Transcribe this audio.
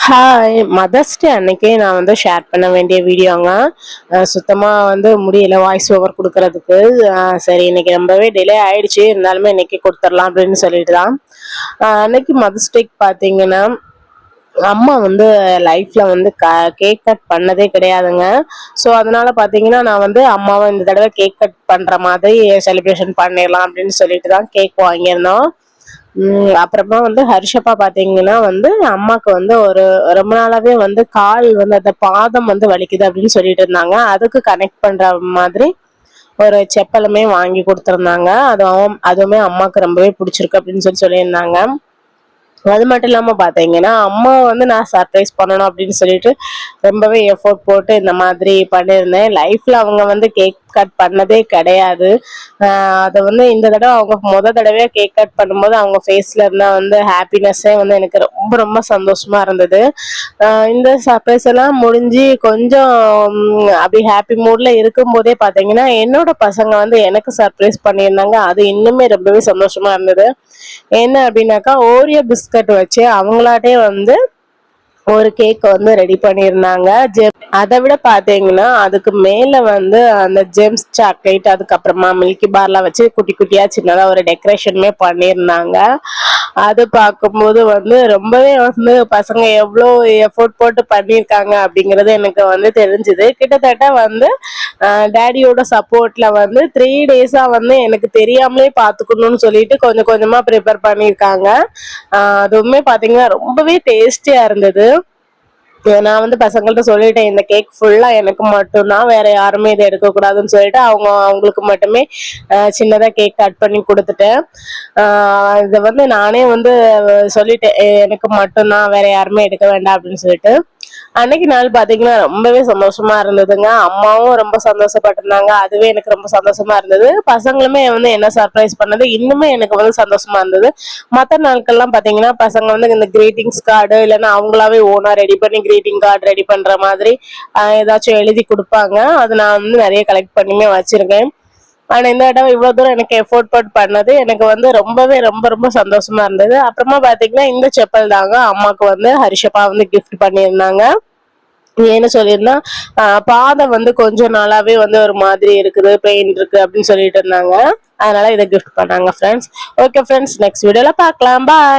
Hi! Mother's day அன்னைக்கு நான் share பண்ண வேண்டிய வீடியோங்க. சுத்தமா முடியல வாய்ஸ் ஓவர் குடுக்குறதுக்கு. சரி இன்னைக்கு ரொம்பவே டிலே ஆயிடுச்சு. இருந்தாலுமே இன்னைக்கு குடுத்துரலாம் அப்படின்னு சொல்லிட்டு தான். அன்னைக்கு மதர்ஸ் டேக்கு பார்த்தீங்கன்னா, அம்மா லைஃப்ல கேக் கட் பண்ணதே கிடையாதுங்க. ஸோ அதனால பார்த்தீங்கன்னா, நான் அம்மாவ இந்த தடவ கேக் கட் பண்ற மாதிரி செலிப்ரேஷன் பண்ணிடலாம் அப்படின்னு சொல்லிட்டு தான் கேக் வாங்கியிருந்தோம். அப்புறமா ஹர்ஷப்பா பாத்தீங்கன்னா அம்மாக்கு ஒரு ரொம்ப நாளாவே கால் அந்த பாதம் வலிக்குது அப்படின்னு சொல்லிட்டு இருந்தாங்க. அதுக்கு கனெக்ட் பண்ற மாதிரி ஒரு செப்பலுமே வாங்கி கொடுத்துருந்தாங்க. அதுவுமே அம்மாக்கு ரொம்பவே பிடிச்சிருக்கு அப்படின்னு சொல்லியிருந்தாங்க. அது மட்டும் இல்லாம பாத்தீங்கன்னா, அம்மா நான் சர்ப்ரைஸ் பண்ணணும் அப்படின்னு சொல்லிட்டு ரொம்பவே எஃபோர்ட் போட்டு இந்த மாதிரி பண்ணியிருந்தேன். லைஃப்ல அவங்க கேக் கட் பண்ணதே கிடையாது. அது இந்த தடவை அவங்க தடவையா கேக் கட் பண்ணும்போது அவங்க ஃபேஸ்ல இருந்த ஹாப்பினஸ்ஸே எனக்கு ரொம்ப ரொம்ப சந்தோஷமா இருந்தது. இந்த சர்ப்ரைஸ் எல்லாம் முடிஞ்சு கொஞ்சம் அப்படி ஹாப்பி மூட்ல இருக்கும்போதே பாத்தீங்கன்னா, என்னோட பசங்க எனக்கு சர்ப்ரைஸ் பண்ணியிருந்தாங்க. அது இன்னுமே ரொம்பவே சந்தோஷமா இருந்தது. என்ன அப்படின்னாக்கா, ஓரியோ பிஸ்கட் வச்சு அவங்களாட்டே ஒரு கேக் ரெடி பண்ணியிருந்தாங்க. அதை விட பாத்தீங்கன்னா அதுக்கு மேல அந்த ஜெம்ஸ் சாக்லேட், அதுக்கப்புறமா மில்கி பார்லாம் வச்சு குட்டி குட்டியா சின்னதா ஒரு டெக்கரேஷனுமே பண்ணியிருந்தாங்க. அது பார்க்கும்போது ரொம்பவே பசங்க எவ்வளோ எஃபோர்ட் போட்டு பண்ணியிருக்காங்க அப்படிங்கிறது எனக்கு தெரிஞ்சுது. கிட்டத்தட்ட டேடியோட சப்போர்ட்ல 3 டேஸா எனக்கு தெரியாமலே பார்த்துக்கணும்னு சொல்லிட்டு கொஞ்சம் கொஞ்சமா ப்ரிப்பேர் பண்ணியிருக்காங்க. அதுவுமே பாத்தீங்கன்னா ரொம்பவே டேஸ்டியா இருந்தது. நான் பசங்கள்ட்ட சொல்லிட்டேன், இந்த கேக் ஃபுல்லா எனக்கு மட்டும்தான், வேற யாருமே இதை எடுக்கக்கூடாதுன்னு சொல்லிட்டு அவங்களுக்கு மட்டுமே சின்னதா கேக் கட் பண்ணி கொடுத்துட்டேன். இதை நானே சொல்லிட்டேன், எனக்கு மட்டும்தான், வேற யாருமே எடுக்க வேண்டாம் அப்படின்னு சொல்லிட்டு. அன்னைக்கு நாள் பாத்தீங்கன்னா ரொம்பவே சந்தோஷமா இருந்ததுங்க. அம்மாவும் ரொம்ப சந்தோஷப்பட்டிருந்தாங்க. அதுவே எனக்கு ரொம்ப சந்தோஷமா இருந்தது. பசங்களுமே என்ன சர்ப்ரைஸ் பண்ணது இன்னுமே எனக்கு சந்தோஷமா இருந்தது. மற்ற நாட்கள்லாம் பாத்தீங்கன்னா பசங்க இந்த கிரீட்டிங்ஸ் கார்டு இல்லைன்னா அவங்களாவே ஓனா ரெடி பண்ணி கிரீட்டிங் கார்டு ரெடி பண்ற மாதிரி ஏதாச்சும் எழுதி கொடுப்பாங்க. அது நான் நிறைய கலெக்ட் பண்ணியுமே வச்சிருக்கேன். ஆனா இந்த தடவை இவ்வளவு தூரம் எனக்கு எஃபோர்ட் போட்டு பண்ணது எனக்கு ரொம்பவே ரொம்ப ரொம்ப சந்தோஷமா இருந்தது. அப்புறமா பாத்தீங்கன்னா இந்த செப்பல் தாங்க அம்மாக்கு ஹரிஷப்பா கிஃப்ட் பண்ணியிருந்தாங்க. ஏன்னு சொல்லியிருந்தா, பாதம் கொஞ்சம் நாளாவே ஒரு மாதிரி இருக்குது, பெயின் இருக்கு அப்படின்னு சொல்லிட்டு இருந்தாங்க. அதனால இதை கிஃப்ட் பண்ணாங்க ஃப்ரெண்ட்ஸ். ஓகே ஃப்ரெண்ட்ஸ், நெக்ஸ்ட் வீடியோல பார்க்கலாம். பாய்.